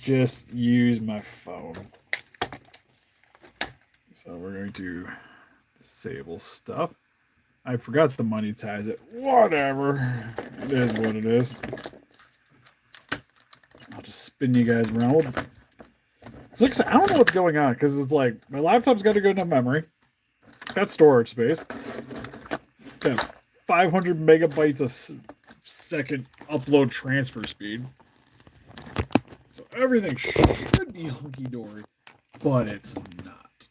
just use my phone. So we're going to disable stuff. I forgot to monetize it. Whatever. It is what it is. I'll just spin you guys around. So I don't know what's going on because it's like my laptop's got a good enough memory. It's got storage space. It's got 500 megabytes a second upload transfer speed. So everything should be hunky dory, but it's not.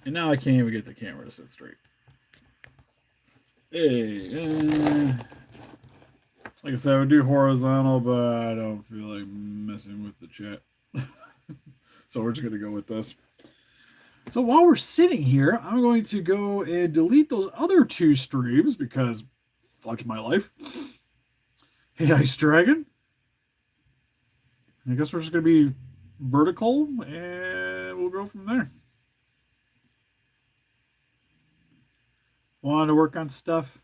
And now I can't even get the camera to sit straight. Hey, like I said, I would do horizontal, but I don't feel like messing with the chat. So we're just going to go with this. So while we're sitting here, I'm going to go and delete those other two streams because fudge my life. Hey, Ice Dragon. I guess we're just going to be vertical and we'll go from there. Wanted to work on stuff.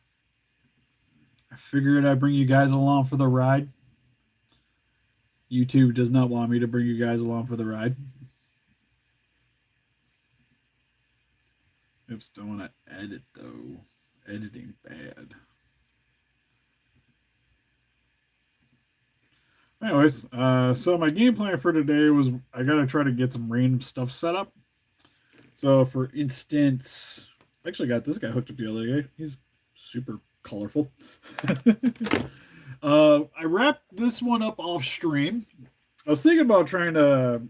I figured I'd bring you guys along for the ride. YouTube does not want me to bring you guys along for the ride. Oops, don't want to edit though. Editing bad. Anyways, so my game plan for today was I gotta try to get some random stuff set up. So for instance, I actually got this guy hooked up the other day. He's super colorful. I wrapped this one up off stream. I was thinking about trying to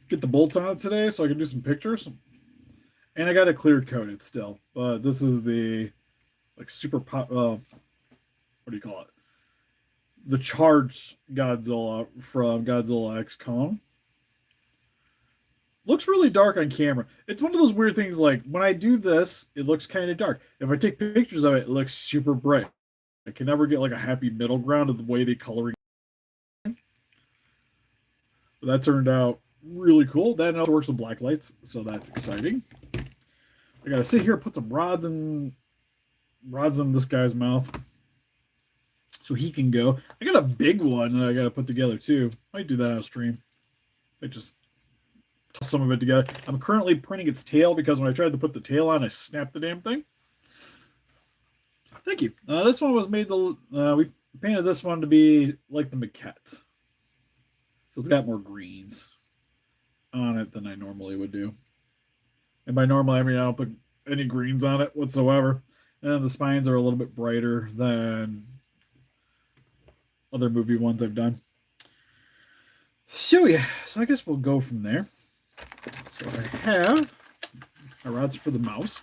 get the bolts on it today so I can do some pictures. And I got to clear coat it still. But this is the like super pop. What do you call it? The charged Godzilla from Godzilla X Kong. Looks really dark on camera. It's one of those weird things like when I do this, it looks kind of dark. If I take pictures of it, it looks super bright. I can never get like a happy middle ground of the way they coloring. But that turned out really cool. That also works with black lights, so that's exciting. I gotta sit here, put some rods in this guy's mouth so he can go. I got a big one that I gotta put together too. Might do that on stream. I just toss some of it together. I'm currently printing its tail because when I tried to put the tail on, I snapped the damn thing. Thank you. This one was made we painted this one to be like the maquette. So it's got more greens on it than I normally would do. And by normal, I mean I don't put any greens on it whatsoever. And the spines are a little bit brighter than other movie ones I've done. So yeah, so I guess we'll go from there. So I have my rods for the mouse.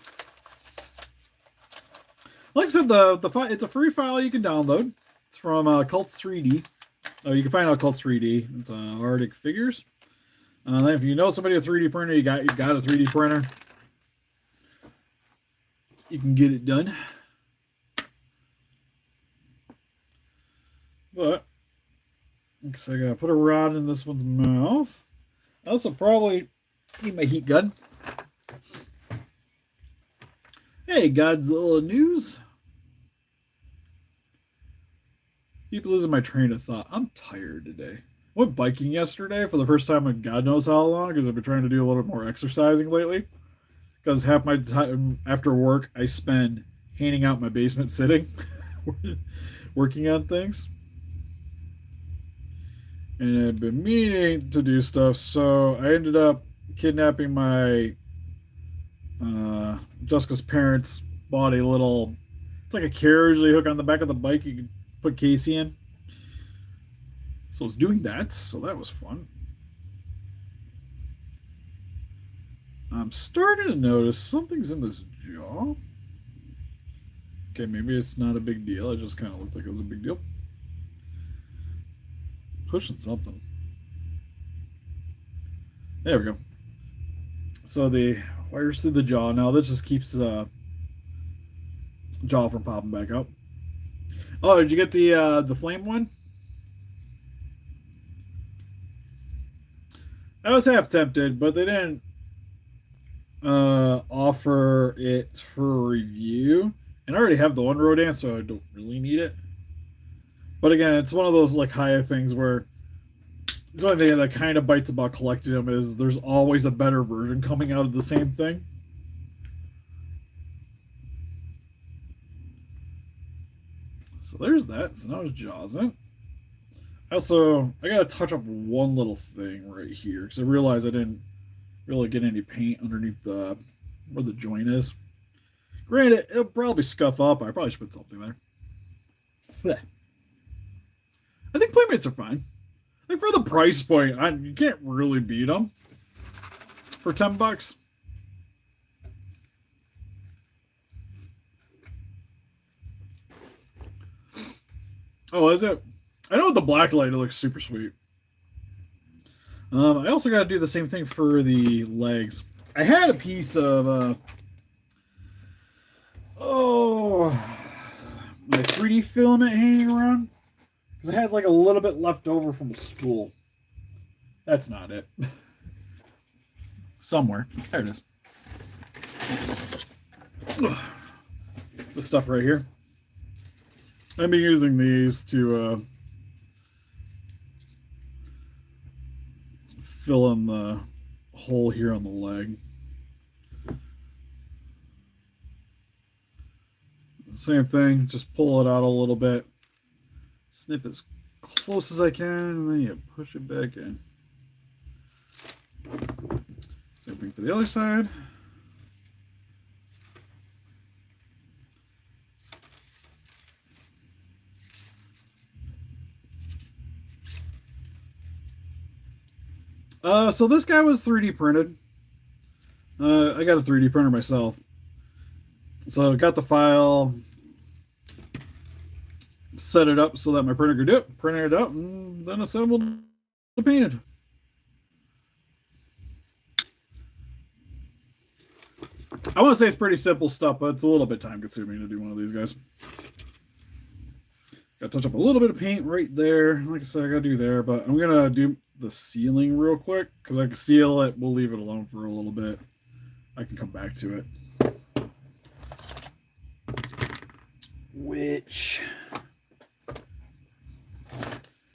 Like I said, the file, it's a free file you can download. It's from Cults 3D. You can find out Cults 3D. It's Arctic Figures. If you know somebody with a 3D printer, you got a 3D printer. You can get it done. But so I gotta put a rod in this one's mouth. I also probably need my heat gun. Hey, Godzilla news. Keep losing my train of thought. I'm tired today. I went biking yesterday for the first time in God knows how long because I've been trying to do a little bit more exercising lately. Because half my time after work I spend hanging out in my basement sitting, working on things. And I've been meaning to do stuff, so I ended up kidnapping my Jessica's parents bought a little, it's like a carriage they hook on the back of the bike you can put Casey in. So I was doing that, so that was fun. I'm starting to notice something's in this jaw. Okay, maybe it's not a big deal. It just kind of looked like it was a big deal. Pushing something. There we go. So the wires through the jaw. Now this just keeps jaw from popping back up. Oh, did you get the flame one? I was half tempted, but they didn't offer it for review. And I already have the one Rodan, so I don't really need it. But again, it's one of those like Hiya things where the only thing that kind of bites about collecting them is there's always a better version coming out of the same thing. So there's that. So now it's Jaws in. Also, I gotta touch up one little thing right here because I realized I didn't really get any paint underneath the where the joint is. Granted, it'll probably scuff up. I probably should put something there. Blech. I think Playmates are fine. Like for the price point, you can't really beat them for $10. Oh, is it? I know with the black light, it looks super sweet. I also got to do the same thing for the legs. I had a piece of my 3D filament hanging around because I had like a little bit left over from a spool. That's not it. Somewhere. There it is. The stuff right here. I've been using these to fill in the hole here on the leg. Same thing, just pull it out a little bit, snip as close as I can, and then you push it back in. Same thing for the other side. So this guy was 3D printed. I got a 3D printer myself. So I got the file, set it up so that my printer could do it, printed it out, and then assembled and painted. I want to say it's pretty simple stuff, but it's a little bit time consuming to do one of these guys. Got to touch up a little bit of paint right there. Like I said, I got to do there, but I'm going to do the ceiling real quick because I can seal it. We'll leave it alone for a little bit. I can come back to it. Which,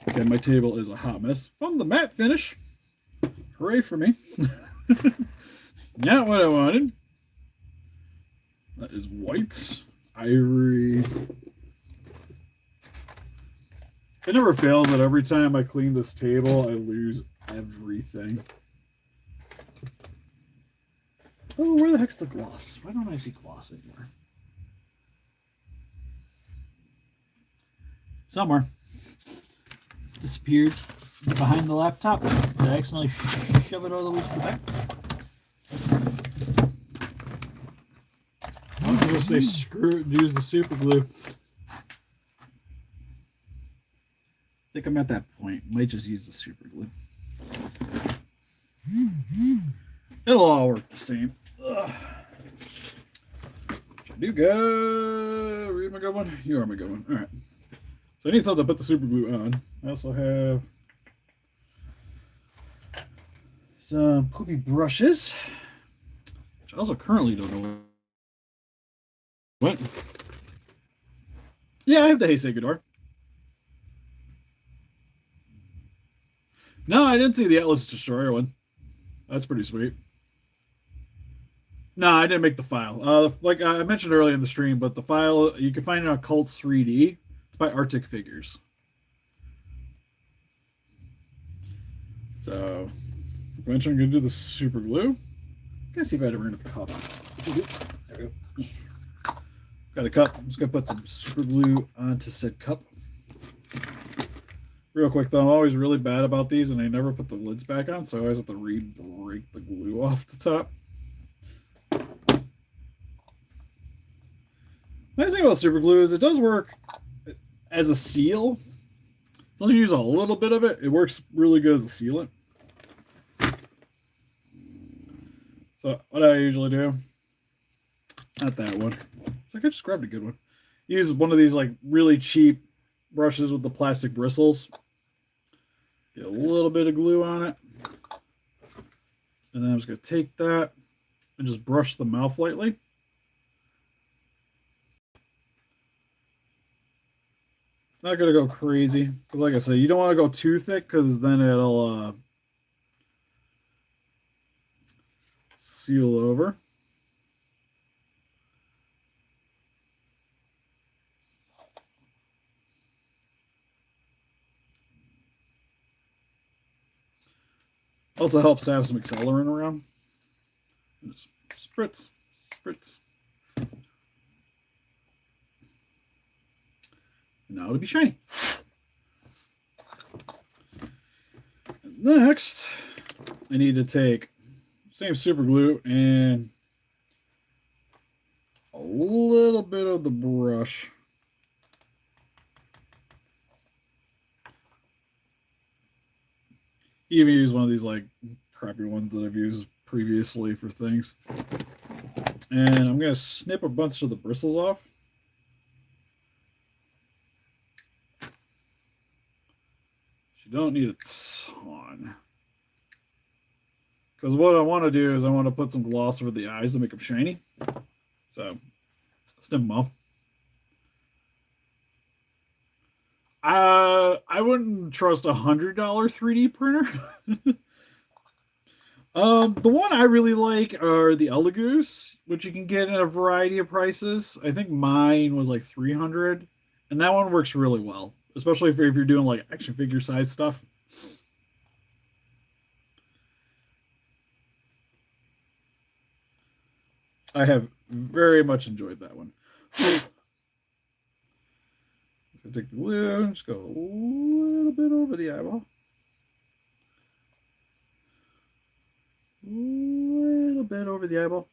okay, my table is a hot mess from the matte finish. Hooray for me. Not what I wanted. That is white, ivory. It never fails that every time I clean this table, I lose everything. Oh, where the heck's the gloss? Why don't I see gloss anymore? Somewhere. It's disappeared behind the laptop. Did I accidentally shove it all the way to the back? I'm going to say screw it and use the super glue. I think I'm at that point. Might just use the super glue. It'll all work the same. Ugh. I do go. Are you my good one? You are my good one. All right. So I need something to put the super glue on. I also have some poopy brushes, which I also currently don't know what. Yeah, I have the Hey Say Gador. No, I didn't see the Atlas Destroyer one. That's pretty sweet. No, I didn't make the file. Like I mentioned earlier in the stream, but the file you can find it on Cults 3D. It's by Arctic Figures. So, eventually I'm going to do the super glue. Let's see if I ever end up cup. There we go. Got a cup. I'm just going to put some super glue onto said cup. Real quick though, I'm always really bad about these and I never put the lids back on, so I always have to re-break the glue off the top. Nice thing about super glue is it does work as a seal. As long as you use a little bit of it, it works really good as a sealant. So what I usually do, not that one. It's like I just grabbed a good one. Use one of these like really cheap brushes with the plastic bristles. Get a little bit of glue on it. And then I'm just going to take that and just brush the mouth lightly. Not gonna go crazy because, like I said, you don't want to go too thick because then it'll seal over. Also helps to have some accelerant around. Just spritz, spritz. Now it'll be shiny. Next, I need to take same super glue and a little bit of the brush. Even use one of these like crappy ones that I've used previously for things. And I'm going to snip a bunch of the bristles off. You don't need a ton. Because what I want to do is I want to put some gloss over the eyes to make them shiny. So, snip them off. I wouldn't trust a $100 3D printer. The one I really like are the Elegoose, which you can get in a variety of prices. I think mine was like 300, and that one works really well, especially if you're doing like action figure size stuff. I have very much enjoyed that one. So take the glue and just go a little bit over the eyeball. A little bit over the eyeball.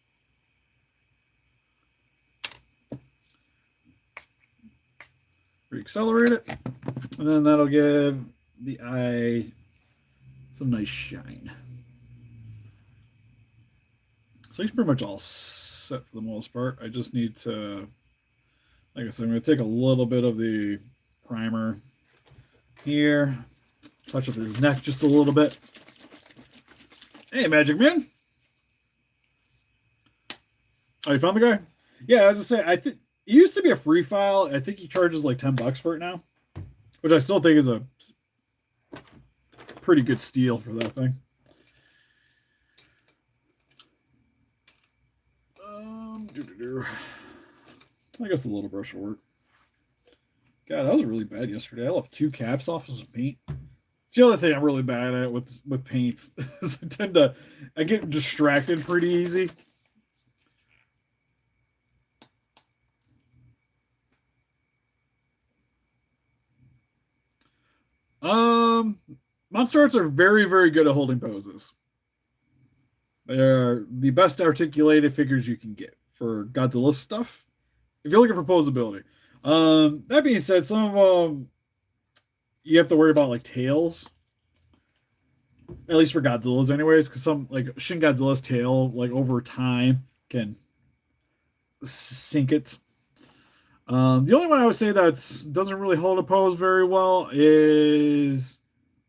Reaccelerate it, and then that'll give the eye some nice shine. So he's pretty much all set for the most part. I just need to, like I said, I'm going to take a little bit of the primer here, touch up his neck just a little bit. Hey, Magic Man. Oh, you found the guy? Yeah, as I say, I think it used to be a free file. I think he charges like $10 for it now, which I still think is a pretty good steal for that thing. I guess the little brush will work. God, that was really bad yesterday. I left 2 caps off of some paint. It's the other thing I'm really bad at with paints. I get distracted pretty easy. MonsterArts are very, very good at holding poses. They're the best articulated figures you can get for Godzilla stuff. If you're looking for posability. That being said, some of them you have to worry about like tails. At least for Godzilla's anyways, because some like Shin Godzilla's tail, like over time, can sink it. The only one I would say that doesn't really hold a pose very well is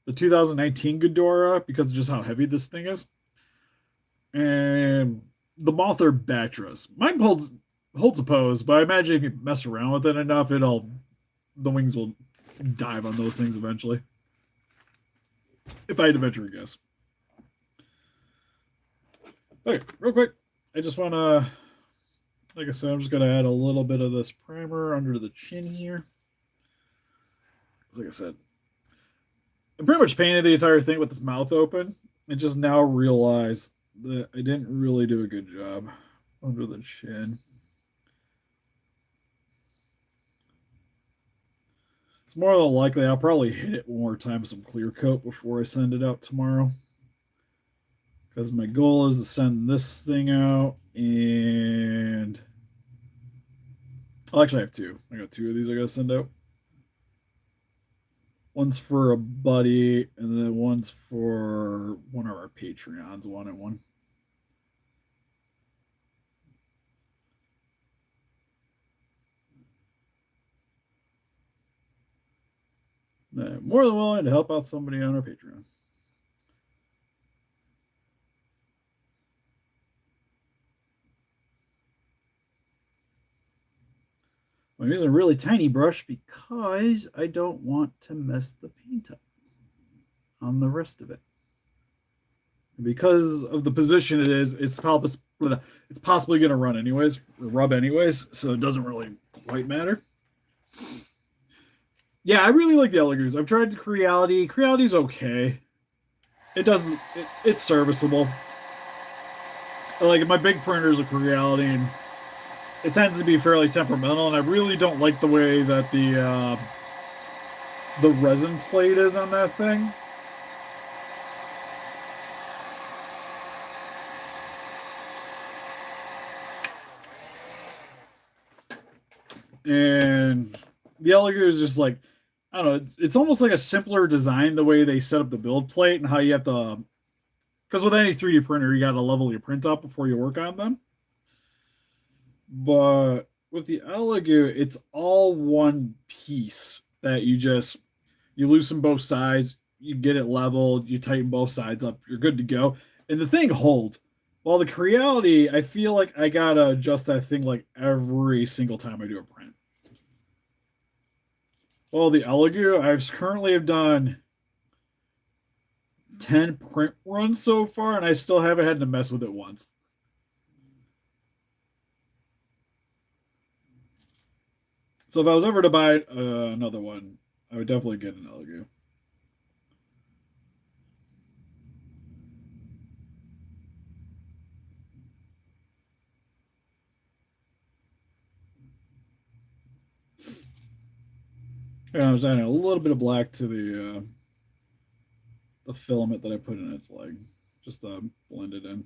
the 2019 Ghidorah, because of just how heavy this thing is. And the Mothra Batras. Mine holds a pose, but I imagine if you mess around with it enough, the wings will dive on those things eventually. If I had to venture a guess. Okay, real quick, I just want to, like I said, I'm just going to add a little bit of this primer under the chin here. Like I said, I pretty much painted the entire thing with this mouth open, and just now realize that I didn't really do a good job under the chin. It's more than likely I'll probably hit it one more time with some clear coat before I send it out tomorrow. Because my goal is to send this thing out, and I'll actually have 2. I got 2 of these I gotta send out. One's for a buddy, and then one's for one of our Patreons, 1-on-1. I'm more than willing to help out somebody on our Patreon. I'm using a really tiny brush because I don't want to mess the paint up on the rest of it. Because of the position it is, it's possibly going to run anyways, or rub anyways, so it doesn't really quite matter. Yeah, I really like the Elegoo's. I've tried the Creality. Creality's okay. It's serviceable. Like, my big printer is a Creality, and it tends to be fairly temperamental, and I really don't like the way that the resin plate is on that thing. And the Elegoo is just like, I don't know, it's almost like a simpler design the way they set up the build plate and how you have to, because with any 3D printer you got to level your print up before you work on them. But with the Elegoo, it's all one piece that you loosen both sides, you get it leveled, you tighten both sides up, you're good to go, and the thing holds. While the Creality, I feel like I gotta adjust that thing like every single time I do a print. Well, the Elegoo, I've currently have done 10 print runs so far, and I still haven't had to mess with it once. So if I was ever to buy another one, I would definitely get an Elegoo. And I was adding a little bit of black to the filament that I put in its leg, just to blend it in.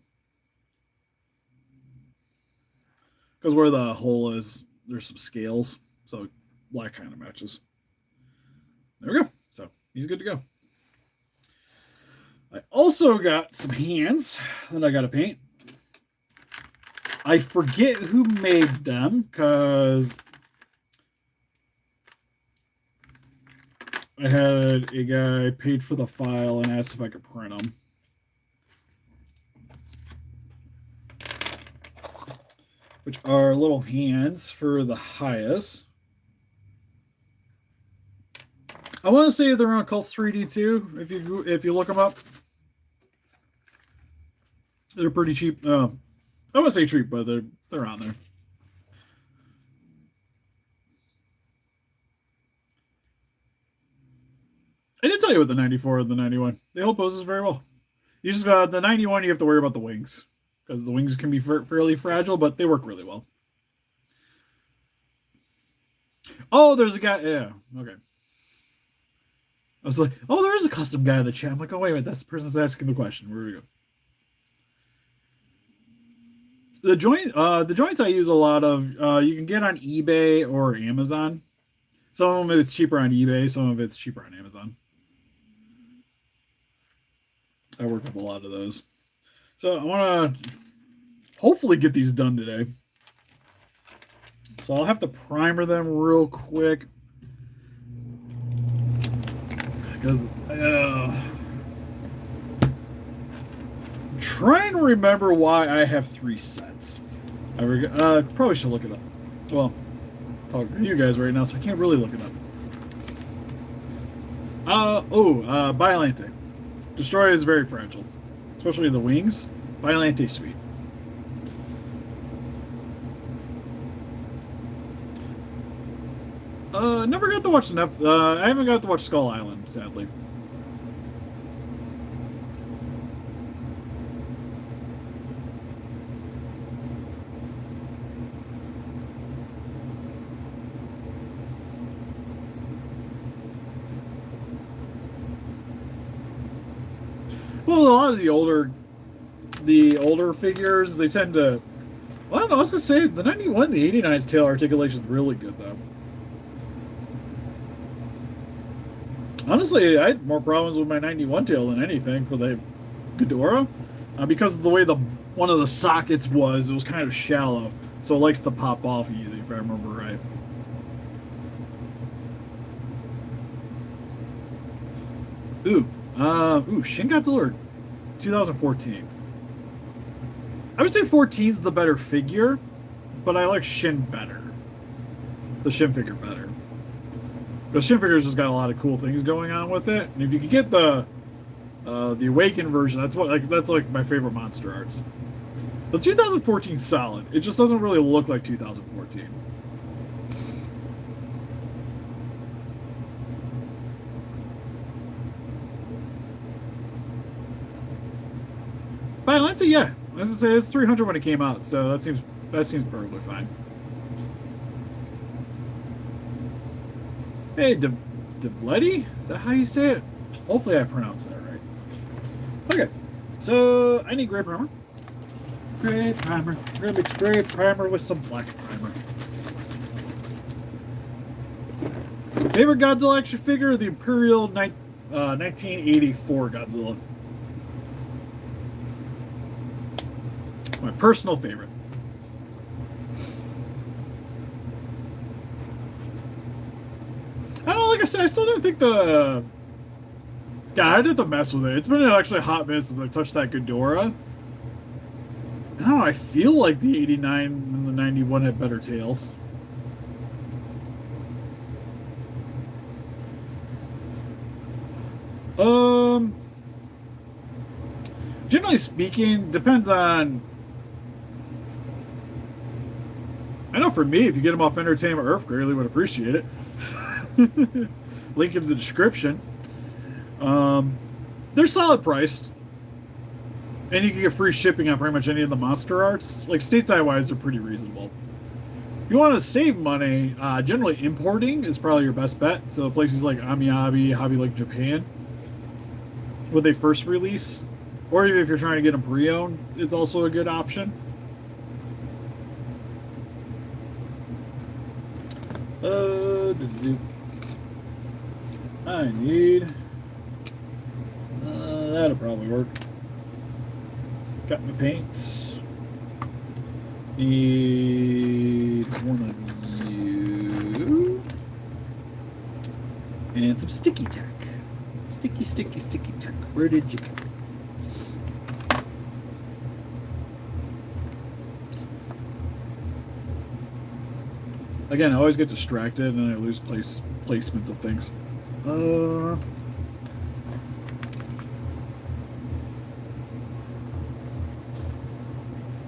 Because where the hole is, there's some scales, so black kind of matches. There we go. So he's good to go. I also got some hands that I got to paint. I forget who made them because I had a guy paid for the file and asked if I could print them. Which are little hands for the Hiyas. I want to say they're on Cult 3D too. If you look them up, they're pretty cheap. I wouldn't say cheap, but they're on there. I did tell you with the 94 and the 91. They hold poses very well. You just got the 91. You have to worry about the wings because the wings can be fairly fragile, but they work really well. Oh, there's a guy. Yeah, okay. I was like, oh, there is a custom guy in the chat. I'm like, oh, wait a minute. That's the person that's asking the question. Where do we go? The joints I use a lot of, you can get on eBay or Amazon. Some of it's cheaper on eBay. Some of it's cheaper on Amazon. I work with a lot of those. So I want to hopefully get these done today. So I'll have to primer them real quick. Because trying to remember why I have 3 sets. I probably should look it up. Well, talking to you guys right now, so I can't really look it up. Biolante. Destroy is very fragile, especially the wings. Biolante's sweet. Never got to watch I haven't got to watch Skull Island, sadly. Well, a lot of the older figures, they tend to. Well, I don't know. I was gonna say the 91, the 89's tail articulation is really good though. Honestly, I had more problems with my 91 tail than anything for the Ghidorah, because of the way one of the sockets it was kind of shallow, so it likes to pop off easy, if I remember right. Shin Godzilla 2014. I would say 14's the better figure, but I like Shin better. the Shin figure better. The Shin figure's just got a lot of cool things going on with it, and if you could get the Awakened version, that's like my favorite MonsterArts. The 2014 's solid. It just doesn't really look like 2014. By Atlanta, yeah. As I say, it's 300 when it came out, so that seems perfectly fine. Hey, Devletti? Is that how you say it? Hopefully I pronounced that right. Okay, so I need gray primer. Gray primer. We're gonna mix gray primer with some black primer. Favorite Godzilla action figure? The Imperial 1984 Godzilla. My personal favorite. I don't know, like I said, I still don't think the... Yeah, I did the mess with it. It's been actually a hot minute since I touched that Ghidorah. I don't know, I feel like the 89 and the 91 had better tails. Generally speaking, depends on... I know for me, if you get them off Entertainment Earth, greatly would appreciate it. Link in the description. They're solid priced. And you can get free shipping on pretty much any of the MonsterArts. Like, stateside wise, they're pretty reasonable. If you want to save money, generally importing is probably your best bet. So places like Amiyabi, Hobby Lake Japan, when they first release, or even if you're trying to get them pre-owned, it's also a good option. I need... that'll probably work. Got my paints. Need one of you. And some sticky tack. Sticky tack. Where did you go? Again, I always get distracted and I lose placements of things.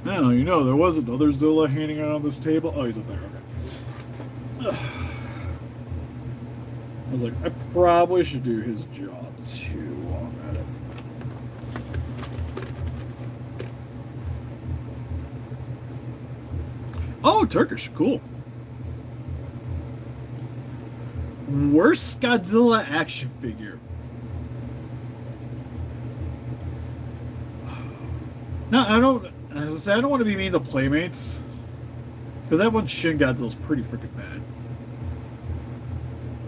Now, you know, there was another Zilla hanging out on this table. Oh, he's up there. Okay. I was like, I probably should do his job too while I'm at it. Oh, Turkish. Cool. Worst Godzilla action figure. No, I don't. As I said, I don't want to be mean to Playmates, because that one Shin Godzilla's pretty freaking bad.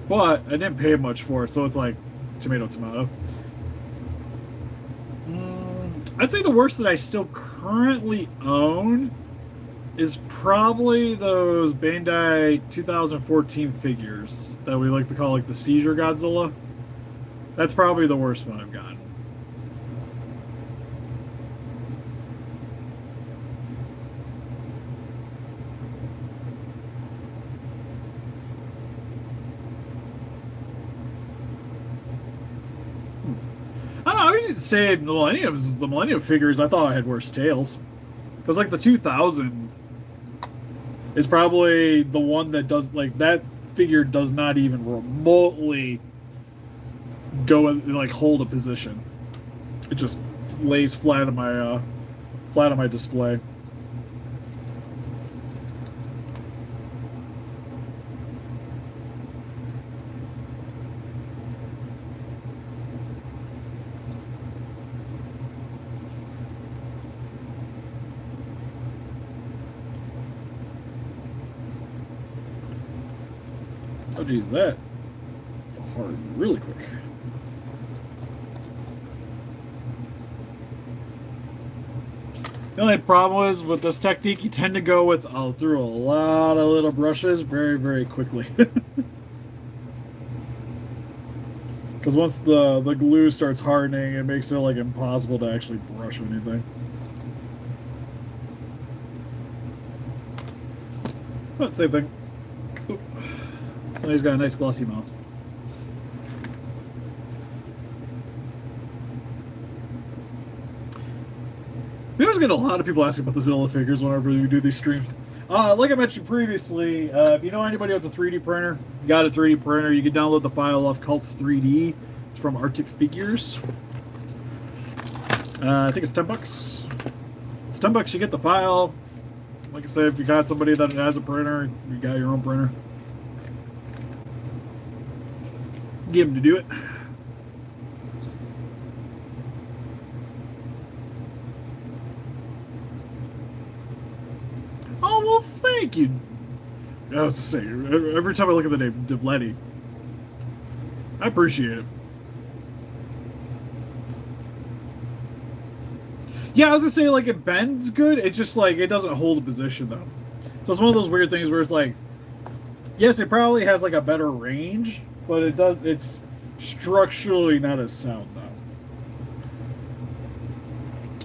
But I didn't pay much for it, so it's like tomato. I'd say the worst that I still currently own is probably those Bandai 2014 figures that we like to call like the Seizure Godzilla. That's probably the worst one I've gotten. I don't know, I would say the Millennium figures I thought I had worse tails. Because like the 2000 is probably the one that does, like, that figure does not even remotely go and like hold a position. It just lays flat on my display. Oh geez, that hard really quick. The only problem is with this technique, you tend to go with through a lot of little brushes very, very quickly. Because once the glue starts hardening, it makes it like impossible to actually brush anything. But same thing. So he's got a nice glossy mouth. We always get a lot of people asking about the Zilla figures whenever we do these streams. Like I mentioned previously, if you know anybody with a 3D printer, you got a 3D printer, you can download the file off Cults 3D. It's from Arctic Figures. I think it's $10. It's $10. You get the file. Like I said, if you got somebody that has a printer, you got your own printer, get them to do it. Oh, well, thank you. I was to say, every time I look at the name, Devletti, I appreciate it. Yeah, I was gonna say, like, it bends good. It's just, like, it doesn't hold a position, though. So it's one of those weird things where it's like, yes, it probably has, like, a better range, but it's structurally not as sound,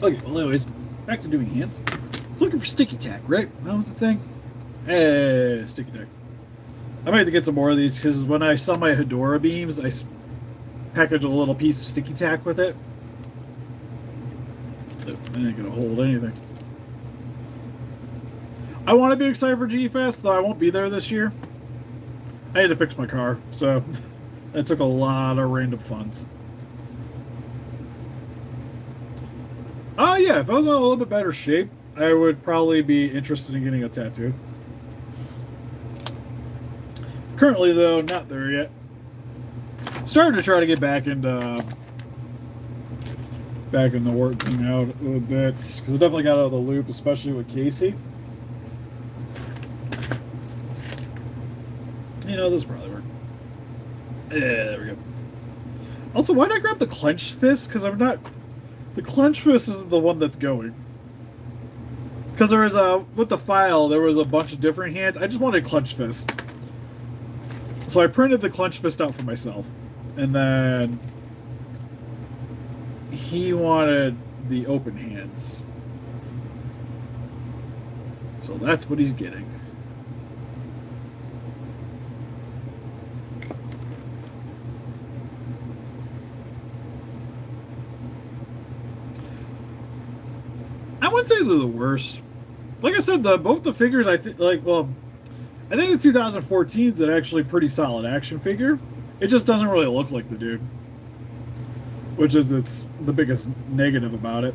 though. Okay, well, anyways, back to doing hands. I was looking for sticky tack, right? That was the thing. Hey, sticky tack. I might have to get some more of these, because when I sell my Hedora beams, I package a little piece of sticky tack with it. So I ain't gonna hold anything. I want to be excited for G-Fest, though I won't be there this year. I had to fix my car, so that took a lot of random funds. Oh yeah, if I was in a little bit better shape, I would probably be interested in getting a tattoo. Currently, though, not there yet. Starting to try to get back into working out a little bit, because I definitely got out of the loop, especially with Casey. You know, this probably work. Yeah, there we go. Also, why did I grab the clenched fist? Because I'm not... The clenched fist isn't the one that's going. Because there was with the file, there was a bunch of different hands. I just wanted clenched fist. So I printed the clenched fist out for myself. And then he wanted the open hands. So that's what he's getting. I wouldn't say they're the worst. Like I said, both the figures, I think, I think the 2014 is an actually pretty solid action figure. It just doesn't really look like the dude, which is the biggest negative about it.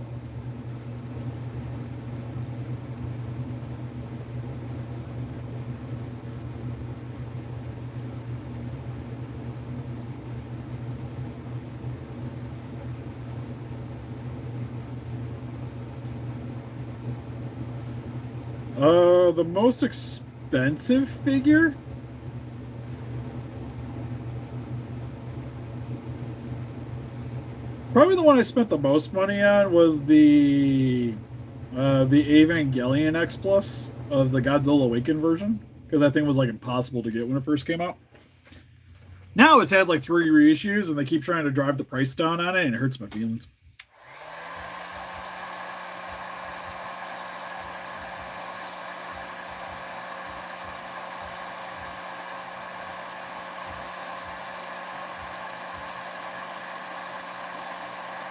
The most expensive figure? Probably the one I spent the most money on was the Evangelion X Plus of the Godzilla Awakened version, because that thing was like impossible to get when it first came out. Now it's had like 3 reissues, and they keep trying to drive the price down on it, and it hurts my feelings.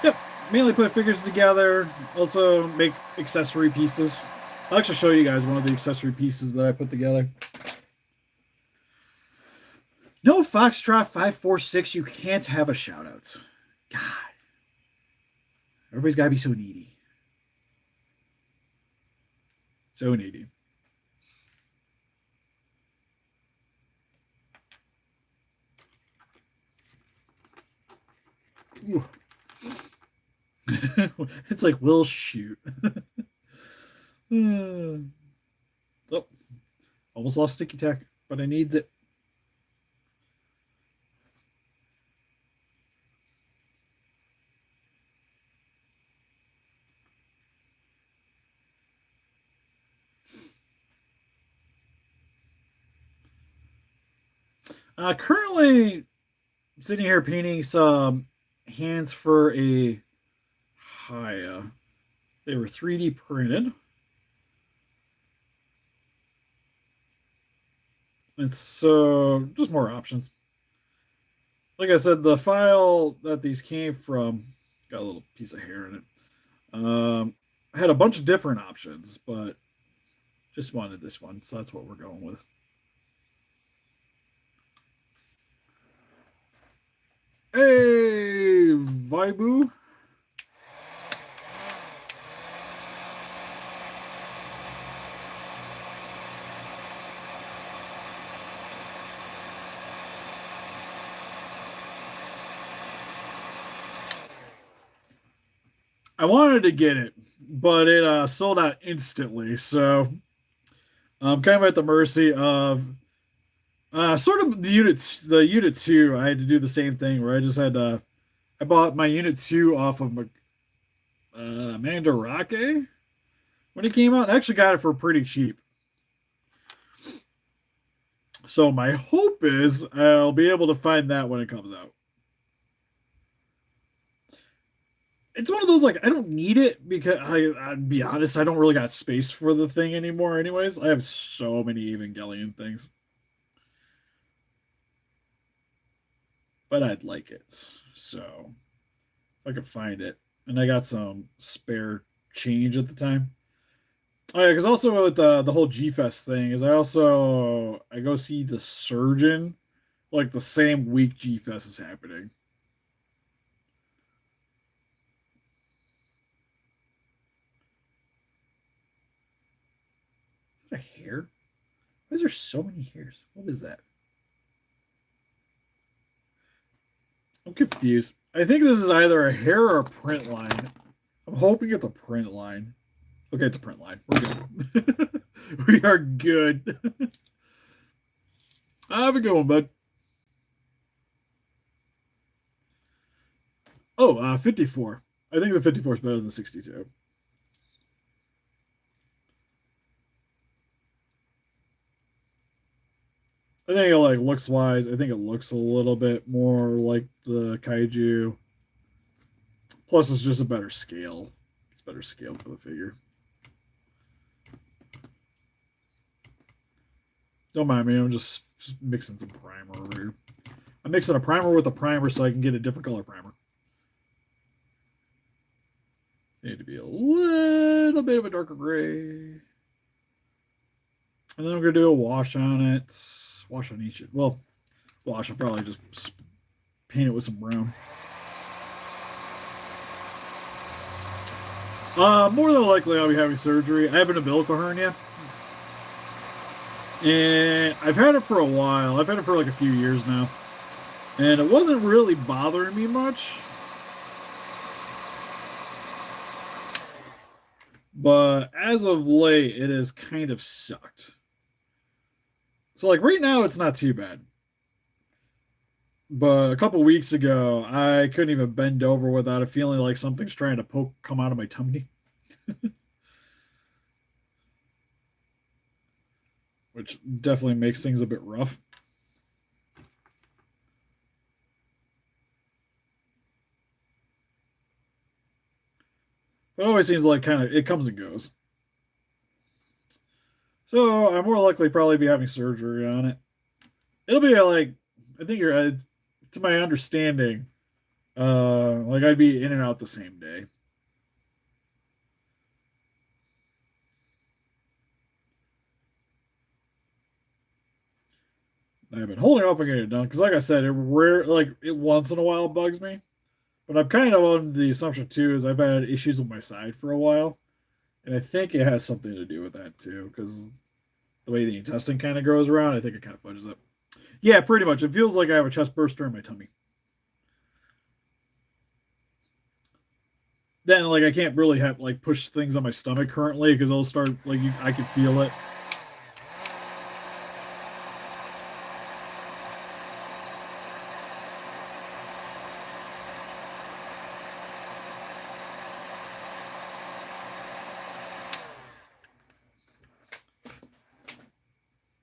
Yep, mainly put figures together, also make accessory pieces. I'll actually show you guys one of the accessory pieces that I put together. No, Foxtrot 546, you can't have a shout-outs. God. Everybody's got to be so needy. So needy. It's like, we'll shoot. Oh, almost lost sticky tack, but I needs it. Currently sitting here painting some hands for a Hiya. They were 3D printed. And so just more options. Like I said, the file that these came from got a little piece of hair in it. Had a bunch of different options, but just wanted this one, so that's what we're going with. Hey, Vibu. I wanted to get it, but it sold out instantly. So I'm kind of at the mercy of sort of the units. The unit two, I had to do the same thing where I just had to. I bought my unit two off of Mandarake when it came out. I actually got it for pretty cheap. So my hope is I'll be able to find that when it comes out. It's one of those like I don't need it because I'd be honest, I don't really got space for the thing anymore. Anyways, I have so many Evangelion things, but I'd like it. So if I could find it, and I got some spare change at the time. Oh yeah, because also with the whole G Fest thing is I go see the surgeon like the same week G Fest is happening. Is that a hair? Why is there so many hairs? What is that? I'm confused. I think this is either a hair or a print line. I'm hoping it's a print line. Okay, it's a print line. We're good. We are good. Have a good one, bud. Oh, 54. I think the 54 is better than 62. I think it like looks wise. I think it looks a little bit more like the kaiju. Plus, it's just a better scale. It's better scale for the figure. Don't mind me. I'm just mixing some primer over here. I'm mixing a primer with a primer so I can get a different color primer. Need to be a little bit of a darker gray. And then I'm going to do a wash on it. Wash on each. Well, wash. I'll probably just paint it with some brown. More than likely, I'll be having surgery. I have an umbilical hernia. And I've had it for a while. I've had it for like a few years now. And it wasn't really bothering me much. But as of late, it has kind of sucked. So, like, right now, it's not too bad. But a couple weeks ago, I couldn't even bend over without a feeling like something's trying to come out of my tummy. Which definitely makes things a bit rough. But it always seems like kind of it comes and goes. So I'm more likely probably be having surgery on it. It'll be like I think you're to my understanding, like I'd be in and out the same day. I've been holding off on getting it done because, like I said, it once in a while bugs me. But I'm kind of on the assumption too is I've had issues with my side for a while, and I think it has something to do with that too because the way the intestine kind of grows around, I think it kind of fudges up. Yeah, pretty much. It feels like I have a chest burster in my tummy. Then, like, I can't really have like push things on my stomach currently because I'll start like I can feel it.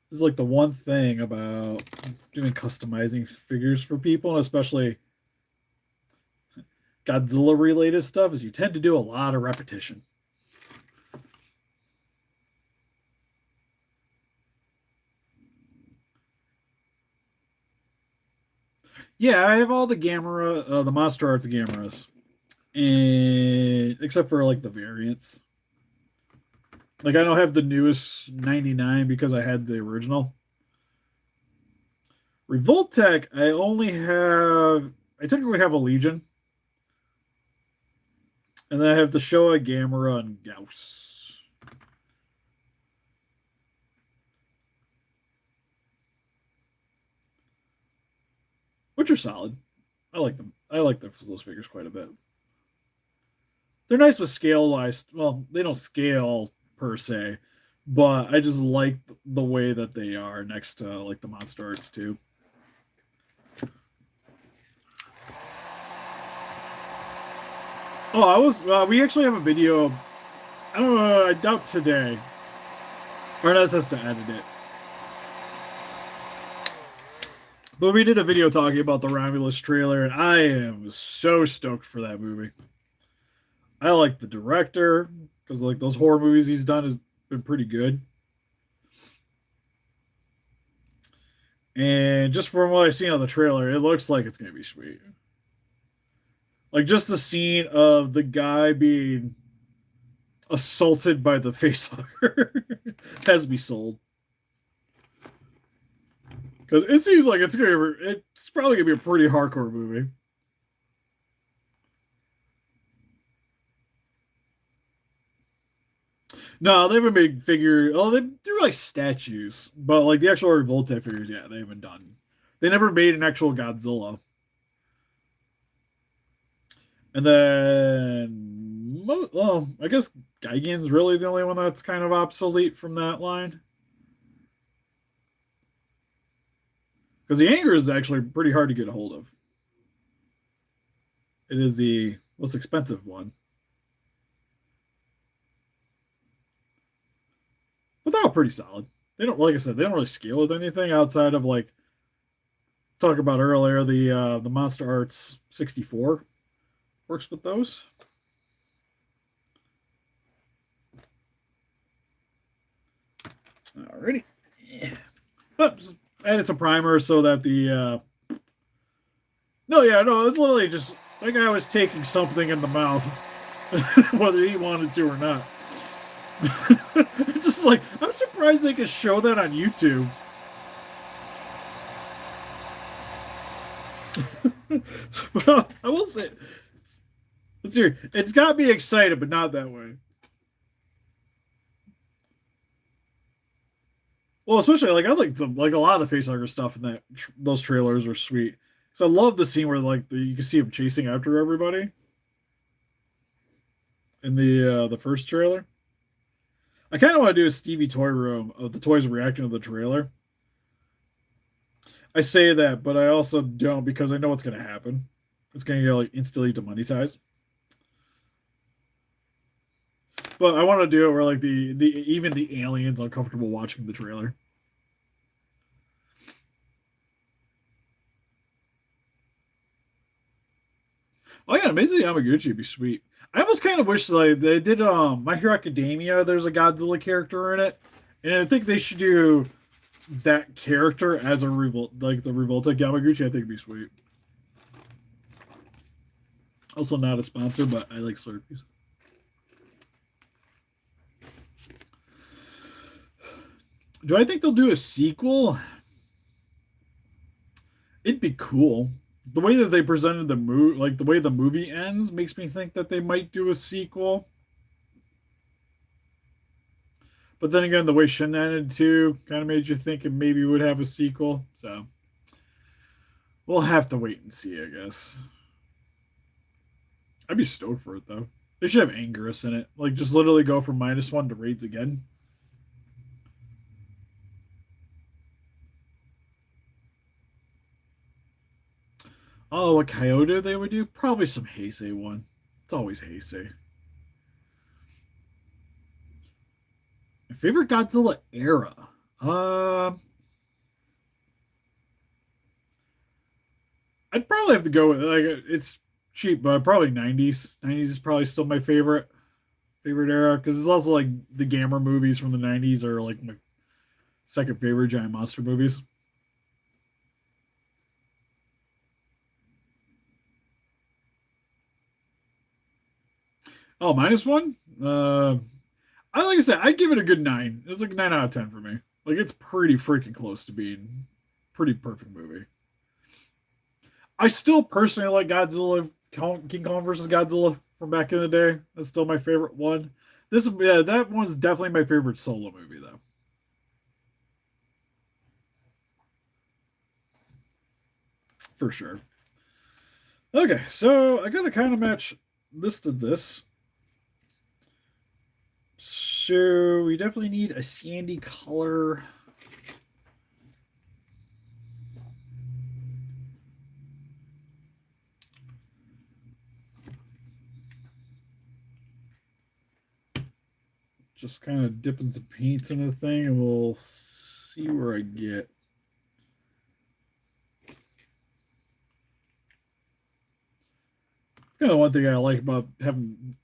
This is like the one thing about doing customizing figures for people, and especially Godzilla related stuff, is you tend to do a lot of repetition. Yeah, I have all the Gamera, the MonsterArts Gameras, and except for like the variants. Like I don't have the newest 99 because I had the original. Revoltech, I only have. I technically have a Legion, and then I have the Showa, Gamera, and Gauss. Which are solid. I like them. I like those figures quite a bit. They're nice with scale wise. Well, they don't scale per se, but I just like the way that they are next to like the MonsterArts too. Oh, I was. We actually have a video. I don't know. I doubt today, or that's us to edit it. But we did a video talking about the Romulus trailer, and I am so stoked for that movie. I like the director because like those horror movies he's done has been pretty good. And just from what I've seen on the trailer, it looks like it's gonna be sweet. Like just the scene of the guy being assaulted by the facehugger has me sold. Because it seems like it's probably gonna be a pretty hardcore movie. No, they haven't made figure. Oh, they do like statues, but like the actual Revolta figures, yeah, they haven't done. They never made an actual Godzilla. And then, well, I guess Gigan's really the only one that's kind of obsolete from that line. Because the Anger is actually pretty hard to get a hold of. It is the most expensive one. But they're all pretty solid. They don't, like I said, they don't really scale with anything outside of like talk about earlier the MonsterArts 64 works with those. Alrighty. But and it's a primer so that the no, yeah, no, it's literally just that guy was taking something in the mouth, whether he wanted to or not. Just like I'm surprised they could show that on YouTube. But I will say, let's hear. It's got me excited, but not that way. Well, especially like I like a lot of the facehugger stuff in those trailers were sweet. So I love the scene where like you can see him chasing after everybody in the first trailer. I kind of want to do a Stevie toy room of the toys reacting to the trailer. I say that, but I also don't because I know what's going to happen. It's going to get like instantly demonetized. But I want to do it where like the even the aliens uncomfortable watching the trailer. Oh yeah, amazing Yamaguchi would be sweet. I almost kind of wish like they did My Hero Academia. There's a Godzilla character in it, and I think they should do that character as a revolt, like the Revolta Yamaguchi. I think would be sweet. Also not a sponsor, but I like Slurpees. Do I think they'll do a sequel? It'd be cool. The way that they presented the movie, like the way the movie ends, makes me think that they might do a sequel. But then again, the way Shin ended too kind of made you think it maybe would have a sequel. So we'll have to wait and see, I guess. I'd be stoked for it though. They should have Angerus in it. Like just literally go from -1 to raids again. Oh, what Kyoto they would do? Probably some Heisei one. It's always Heisei. My favorite Godzilla era. I'd probably have to go with like it's cheap, but probably 90s. 90s is probably still my favorite era because it's also like the Gamera movies from the 90s are like my second favorite giant monster movies. Oh, -1. Like I said, I'd give it a good 9. It's like 9 out of 10 for me. Like it's pretty freaking close to being pretty perfect movie. I still personally like Godzilla, King Kong versus Godzilla from back in the day. That's still my favorite one. That one's definitely my favorite solo movie though. For sure. Okay, so I gotta kind of match this to this. So we definitely need a sandy color. Just kind of dipping some paints in the thing and we'll see where I get. It's kind of one thing I like about having.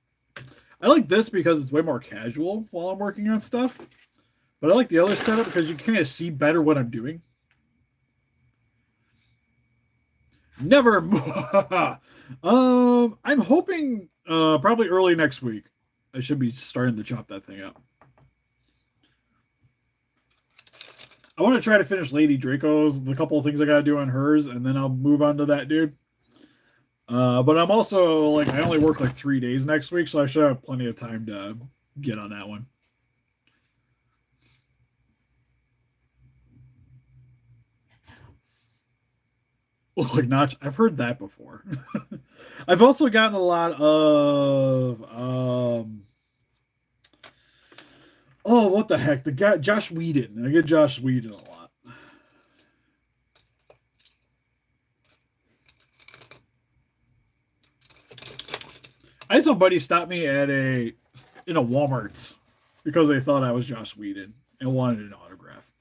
I like this because it's way more casual while I'm working on stuff. But I like the other setup because you can kind of see better what I'm doing. Never. I'm hoping probably early next week. I should be starting to chop that thing up. I want to try to finish Lady Draco's, the couple of things I got to do on hers, and then I'll move on to that dude. But I'm also like, I only work like 3 days next week, so I should have plenty of time to get on that one. Look like Notch. I've heard that before. I've also gotten a lot of oh, what the heck? The guy Josh Whedon. I get Josh Whedon a lot. I had somebody stop me at in a Walmart because they thought I was Josh Whedon and wanted an autograph.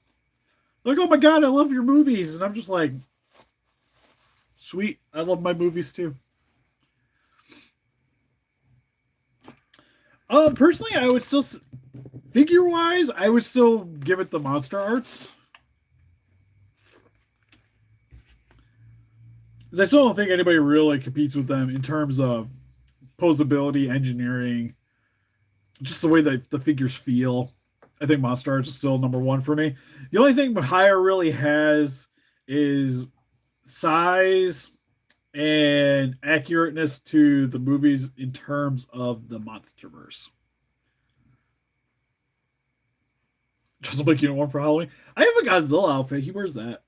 Like, oh my god, I love your movies, and I'm just like, sweet, I love my movies too. Personally, I would still figure wise, I would still give it the MonsterArts. I still don't think anybody really competes with them in terms of posability, engineering, just the way that the figures feel. I think MonsterArts is still number one for me. The only thing Hiya really has is size and accurateness to the movies in terms of the MonsterVerse. Just like one for Halloween. I have a Godzilla outfit. He wears that.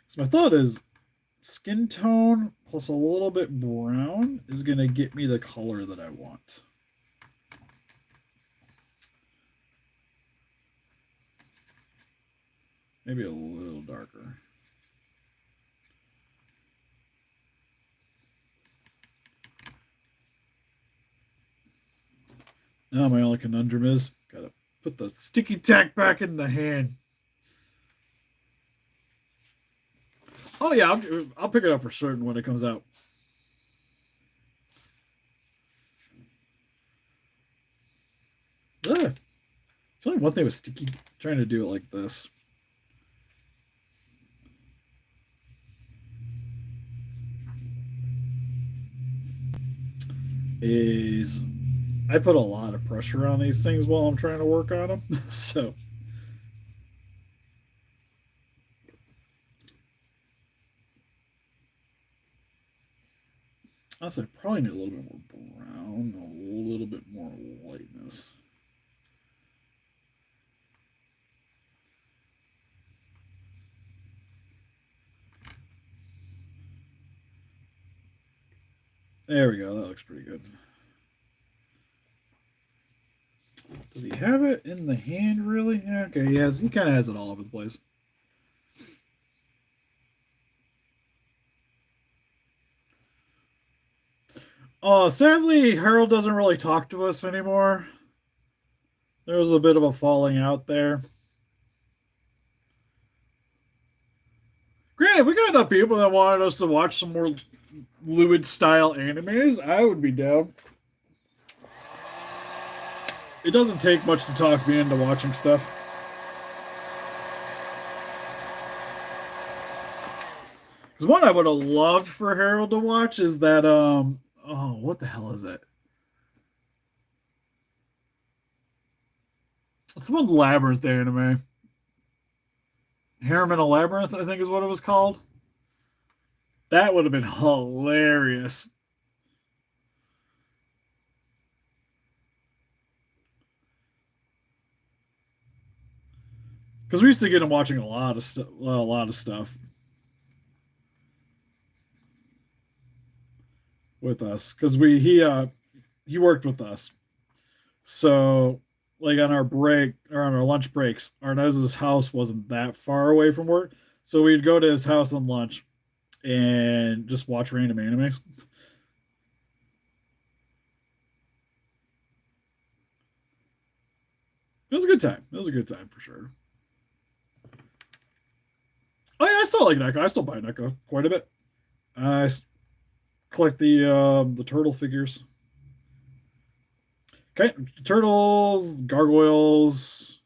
So my thought is skin tone plus a little bit brown is going to get me the color that I want. Maybe a little darker. Now my only conundrum is gotta put the sticky tack back in the hand. Oh yeah, I'll pick it up for certain when it comes out. It's only one thing with sticky trying to do it like this. Is I put a lot of pressure on these things while I'm trying to work on them. So I'll say probably need a little bit more brown, a little bit more whiteness. There we go. That looks pretty good. Does he have it in the hand, really? Okay, he kind of has it all over the place. Sadly, Harold doesn't really talk to us anymore. There was a bit of a falling out there. Granted, if we got enough people that wanted us to watch some more Lewid style animes, I would be down. It doesn't take much to talk me into watching stuff. Because one I would have loved for Harold to watch is that oh, what the hell is it? It's one Labyrinth anime. Harem in a Labyrinth, I think is what it was called. That would have been hilarious. Because we used to get him watching a lot of stuff. Well, a lot of stuff with us. Because he worked with us, so like on our break or on our lunch breaks, Arnez's house wasn't that far away from work, so we'd go to his house on lunch and just watch random animes. It was a good time. It was a good time for sure. Oh yeah, I still like NECA. I still buy NECA quite a bit. I collect the turtle figures. Okay, turtles, gargoyles.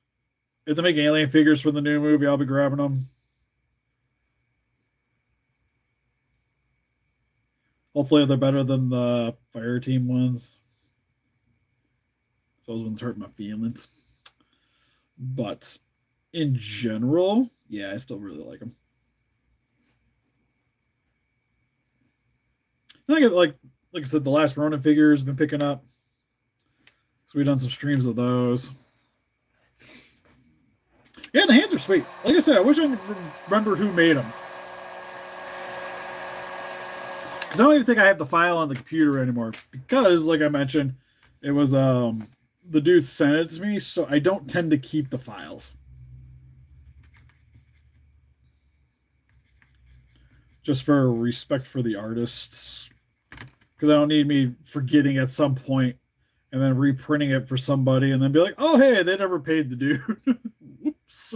If they make alien figures for the new movie, I'll be grabbing them. Hopefully, they're better than the fire team ones. Those ones hurt my feelings. But in general, yeah, I still really like them. I think like I said, the last Ronin figures been picking up. So we've done some streams of those. Yeah, the hands are sweet. Like I said, I wish I remembered who made them. Because I don't even think I have the file on the computer anymore. Because, like I mentioned, it was the dude sent it to me, so I don't tend to keep the files. Just for respect for the artists. Because I don't need me forgetting at some point and then reprinting it for somebody and then be like, oh, hey, they never paid the dude. Whoops.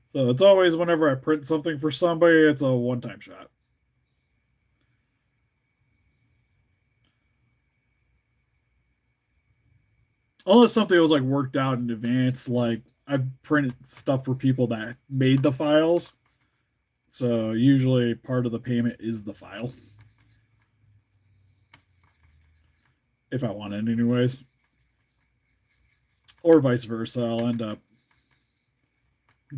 So it's always whenever I print something for somebody, it's a one-time shot. Unless something was like worked out in advance, like I've printed stuff for people that made the files. So usually part of the payment is the file. If I want it anyways. Or vice versa. I'll end up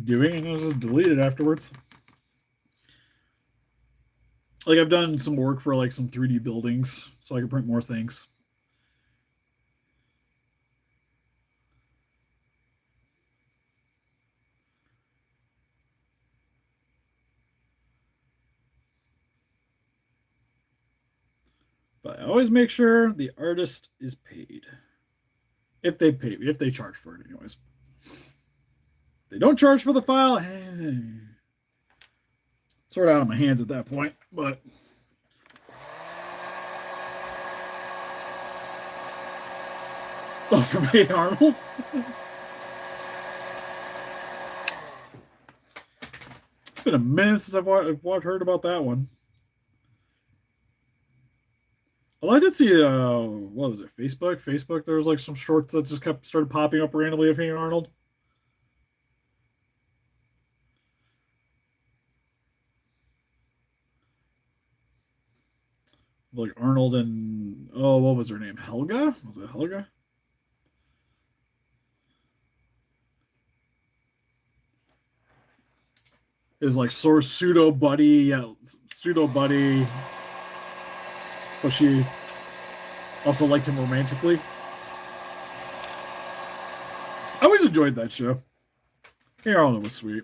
doing it and I'll just delete it afterwards. Like I've done some work for like some 3D buildings so I can print more things. But I always make sure the artist is paid. If they charge for it anyways. If they don't charge for the file, sort of out of my hands at that point, but oh, from Hey Arnold. It's been a minute since I've heard about that one. Well, I did see what was it, Facebook there was like some shorts that just started popping up randomly of Hey Arnold. Like Arnold and what was her name? Helga? Was it Helga? Is like sort of pseudo buddy, but she also liked him romantically. I always enjoyed that show. Hey Arnold was sweet.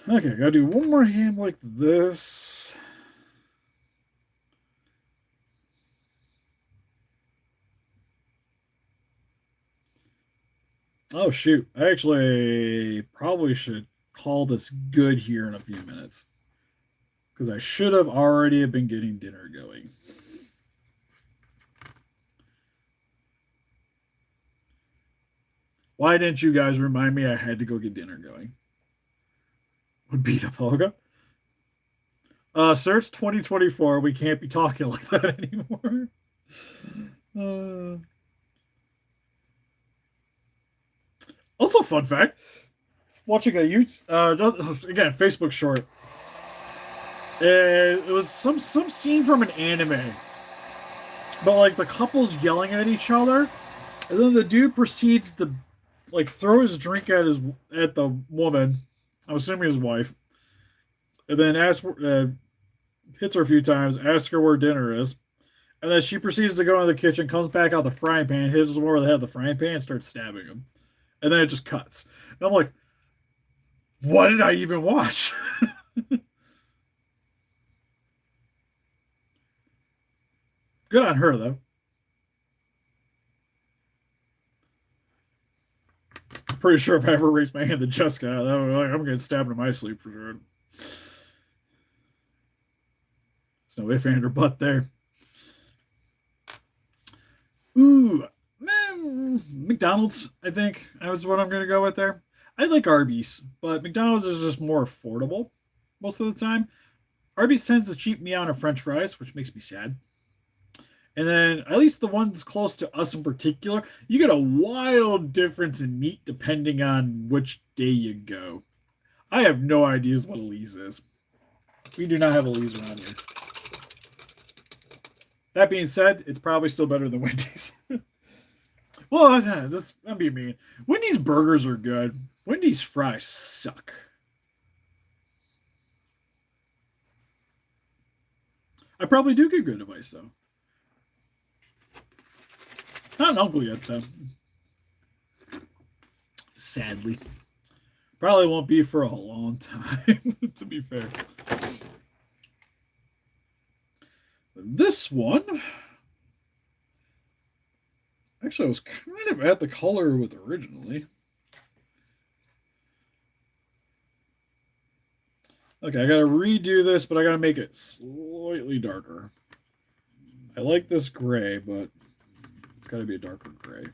Okay, gotta do one more hand like this. Oh shoot! I actually probably should call this good here in a few minutes because I should have already been getting dinner going. Why didn't you guys remind me I had to go get dinner going? Would beat up Olga. Search 2024. We can't be talking like that anymore. Also, fun fact. watching a YouTube, again, Facebook short. It was some scene from an anime, but like the couple's yelling at each other, and then the dude proceeds to like throw his drink at the woman. I'm assuming his wife, and then hits her a few times, asks her where dinner is, and then she proceeds to go into the kitchen, comes back out the frying pan, hits him over the head with the frying pan, and starts stabbing him, and then it just cuts. And I'm like, what did I even watch? Good on her though. I'm pretty sure if I ever raised my hand to Jessica, I'm getting stabbed in my sleep for sure. There's no if, and, or but there. Ooh, man, McDonald's, I think, is what I'm going to go with there. I like Arby's, but McDonald's is just more affordable most of the time. Arby's tends to cheap me out on French fries, which makes me sad. And then, at least the ones close to us in particular, you get a wild difference in meat depending on which day you go. I have no ideas what Elise is. We do not have Elise around here. That being said, it's probably still better than Wendy's. Well, I'm being mean. Wendy's burgers are good. Wendy's fries suck. I probably do get good advice, though. Not an uncle yet, though. Sadly. Probably won't be for a long time, to be fair. This one... Actually, I was kind of at the color with originally. Okay, I gotta redo this, but I gotta make it slightly darker. I like this gray, but it's gotta be a darker gray.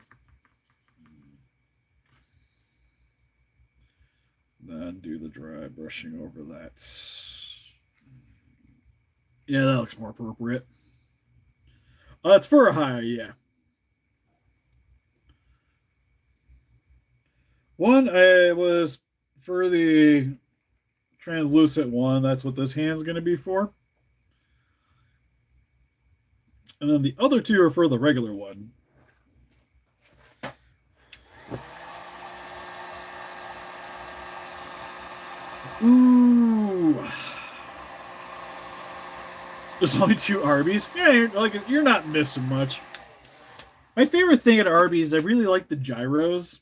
Then do the dry brushing over that. Yeah, that looks more appropriate. It's for a Hiya, yeah. One, was for the translucent one. That's what this hand's going to be for. And then the other two are for the regular one. Ooh. There's only 2 Arby's. Yeah, you're not missing much. My favorite thing at Arby's, I really like the gyros.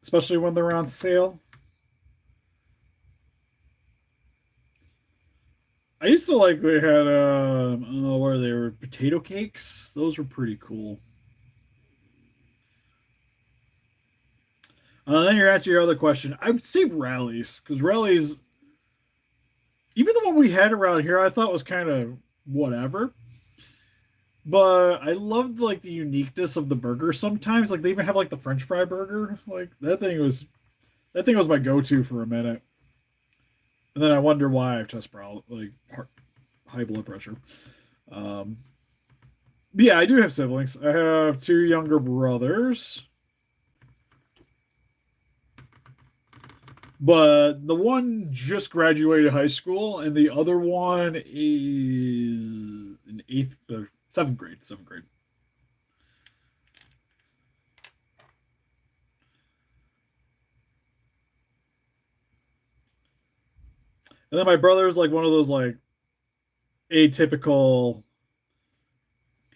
Especially when they're on sale. I used to like they had, I don't know where they were, potato cakes. Those were pretty cool. Then you're answering your other question. I would say Rallies, because Rallies, even the one we had around here, I thought was kind of whatever. But I loved like the uniqueness of the burger. Sometimes, like they even have like the French fry burger. Like that thing was my go-to for a minute. And then I wonder why I have chest problem, like high blood pressure. But yeah, I do have siblings. I have 2 younger brothers. But the one just graduated high school, and the other one is in 7th grade. And then my brother's like one of those like atypical.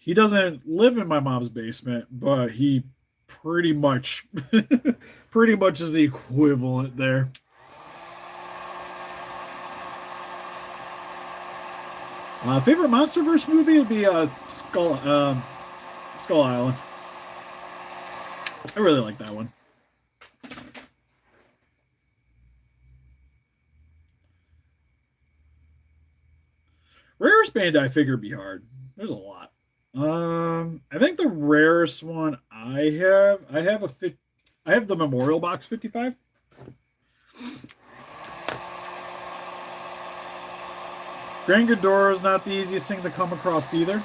He doesn't live in my mom's basement, but he pretty much is the equivalent there. Favorite MonsterVerse movie would be Skull Island. I really like that one. Rarest Bandai I figure would be hard. There's a lot. I think the rarest one I have the Memorial Box 55. Grand Ghidorah is not the easiest thing to come across either.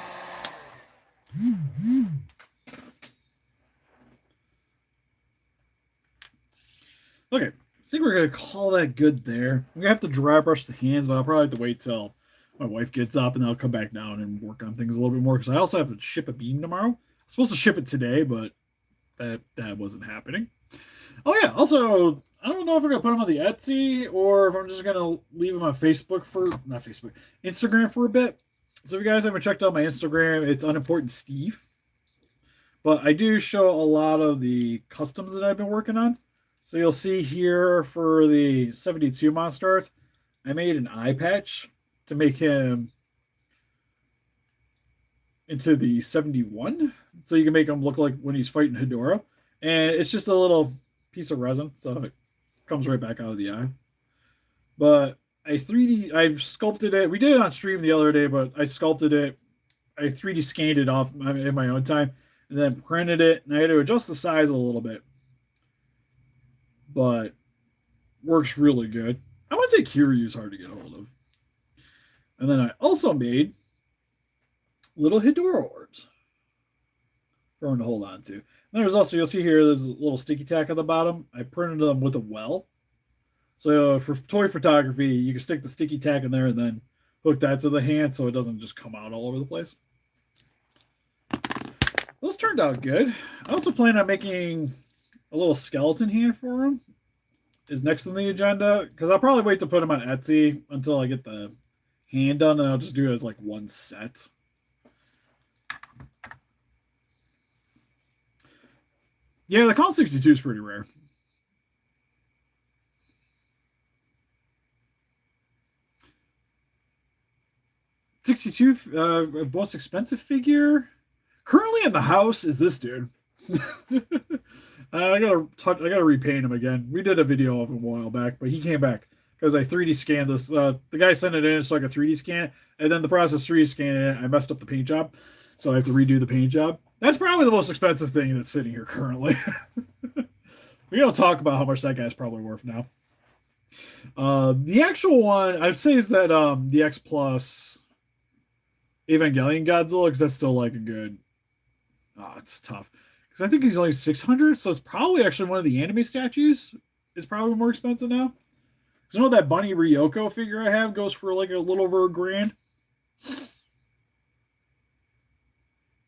we're gonna call that good there. I'm gonna have to dry brush the hands, but I'll probably have to wait till my wife gets up and then I'll come back down and work on things a little bit more because I also have to ship a beam tomorrow. I'm supposed to ship it today, but that wasn't happening. Oh yeah, also I don't know if I'm gonna put them on the Etsy or if I'm just gonna leave them on Facebook for not Facebook, Instagram for a bit. So if you guys haven't checked out my Instagram, it's Unimportant Steve. But I do show a lot of the customs that I've been working on. So you'll see here for the 72 MonsterArts, I made an eye patch to make him into the 71. So you can make him look like when he's fighting Hedorah. And it's just a little piece of resin, so it comes right back out of the eye. But I sculpted it. We did it on stream the other day, but I sculpted it. I 3D scanned it off in my own time and then printed it. And I had to adjust the size a little bit. But works really good. I would say Kiryu is hard to get a hold of. And then I also made little Hedorah orbs for him to hold on to. And there's also, you'll see here, there's a little sticky tack at the bottom. I printed them with a well. So for toy photography, you can stick the sticky tack in there and then hook that to the hand so it doesn't just come out all over the place. Those turned out good. I also plan on making a little skeleton hand for him. Is next on the agenda because I'll probably wait to put him on Etsy until I get the hand done, and I'll just do it as like one set. Yeah, the Con 62 is pretty rare. $62 most expensive figure currently in the house is this dude. I gotta repaint him again. We did a video of him a while back, but he came back because I 3D scanned this. The guy sent it in so I could 3D scan it, and then the process 3D scanning it, I messed up the paint job, so I have to redo the paint job. That's probably the most expensive thing that's sitting here currently. We don't talk about how much that guy's probably worth now. The actual one I'd say is that the X Plus Evangelion Godzilla, because that's still like a good. Oh, it's tough. Because I think he's only 600, so it's probably actually one of the anime statues is probably more expensive now. Because I know that Bunny Ryoko figure I have goes for like a little over $1,000.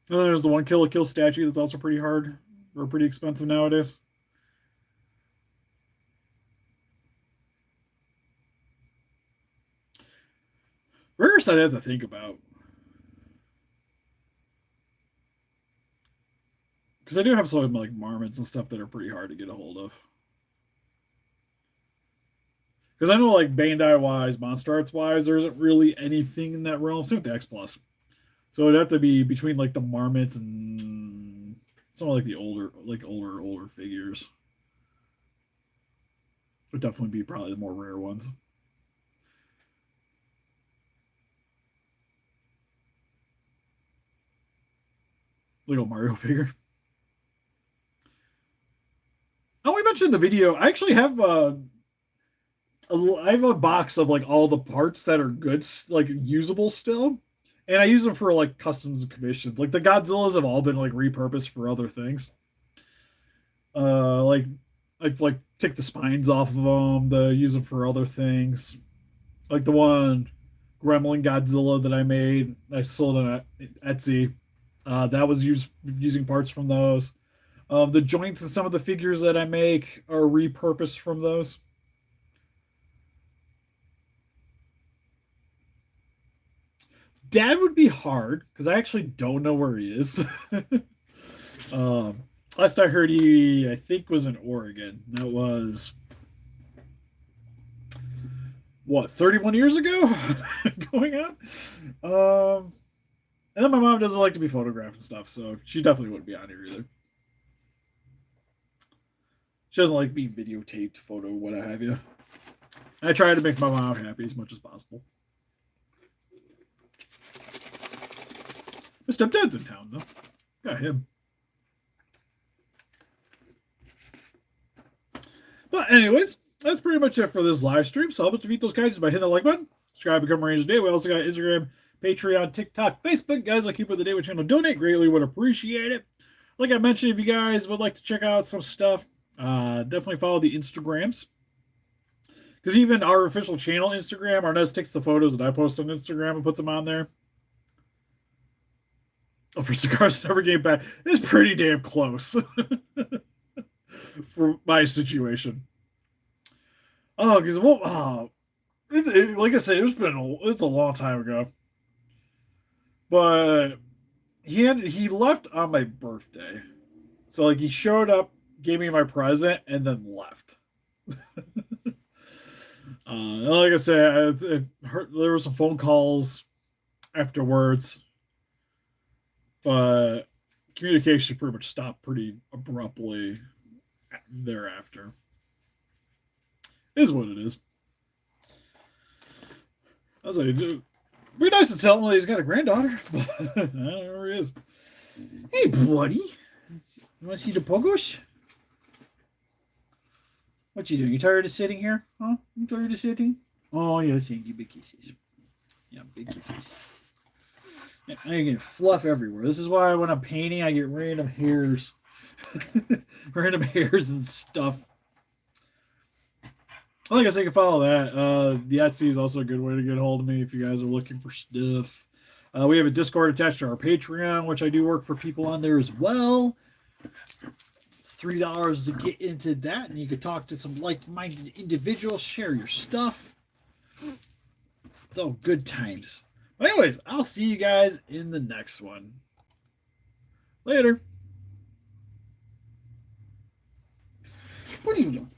And then there's the one Kill la Kill statue that's also pretty hard or pretty expensive nowadays. Rarest I'd have to think about. Because I do have some like marmots and stuff that are pretty hard to get a hold of. Because I know like Bandai wise, MonsterArts wise, there isn't really anything in that realm. Same with the X Plus. So it'd have to be between like the marmots and some of like the older figures. Would definitely be probably the more rare ones. Little Mario figure. Oh, we mentioned the video. I actually have I have a box of like all the parts that are good, like usable still, and I use them for like customs and commissions. Like the Godzillas have all been like repurposed for other things. Like I take the spines off of them to use them for other things. Like the one Gremlin Godzilla that I made, I sold on Etsy. That was using parts from those. The joints in some of the figures that I make are repurposed from those. Dad would be hard because I actually don't know where he is. Last I heard, he I think was in Oregon. That was what 31 years ago, going on. And then my mom doesn't like to be photographed and stuff, so she definitely wouldn't be on here either. She doesn't like being videotaped, photo, what have you. I try to make my mom happy as much as possible. My stepdad's in town, though. Got him. But anyways, that's pretty much it for this live stream. So help us to beat those guys by hitting the like button. Subscribe, become a Ranger today. We also got Instagram, Patreon, TikTok, Facebook. Guys, like keep with the day with channel. Donate. Greatly would appreciate it. Like I mentioned, if you guys would like to check out some stuff, definitely follow the Instagrams. Because even our official channel Instagram, Arnez takes the photos that I post on Instagram and puts them on there. Oh, for cigars never came back. It's pretty damn close for my situation. Oh, because like I said, it's a long time ago. But he left on my birthday, so like he showed up, gave me my present, and then left. Like I said, there were some phone calls afterwards, but communication pretty much stopped pretty abruptly thereafter. It is what it is. I was like, it'd be nice to tell him that he's got a granddaughter. I don't know where he is. Hey, buddy. You want to see the pogos? What you doing? You tired of sitting here? Huh? You tired of sitting? Oh, yeah, thank you. Big kisses. Yeah, big kisses. Yeah, I get fluff everywhere. This is why when I'm painting, I get random hairs. Random hairs and stuff. Well, I guess I can follow that. The Etsy is also a good way to get a hold of me if you guys are looking for stuff. We have a Discord attached to our Patreon, which I do work for people on there as well. It's $3 to get into that, and you can talk to some like-minded individuals, share your stuff. It's all good times. But anyways, I'll see you guys in the next one. Later. What are you doing?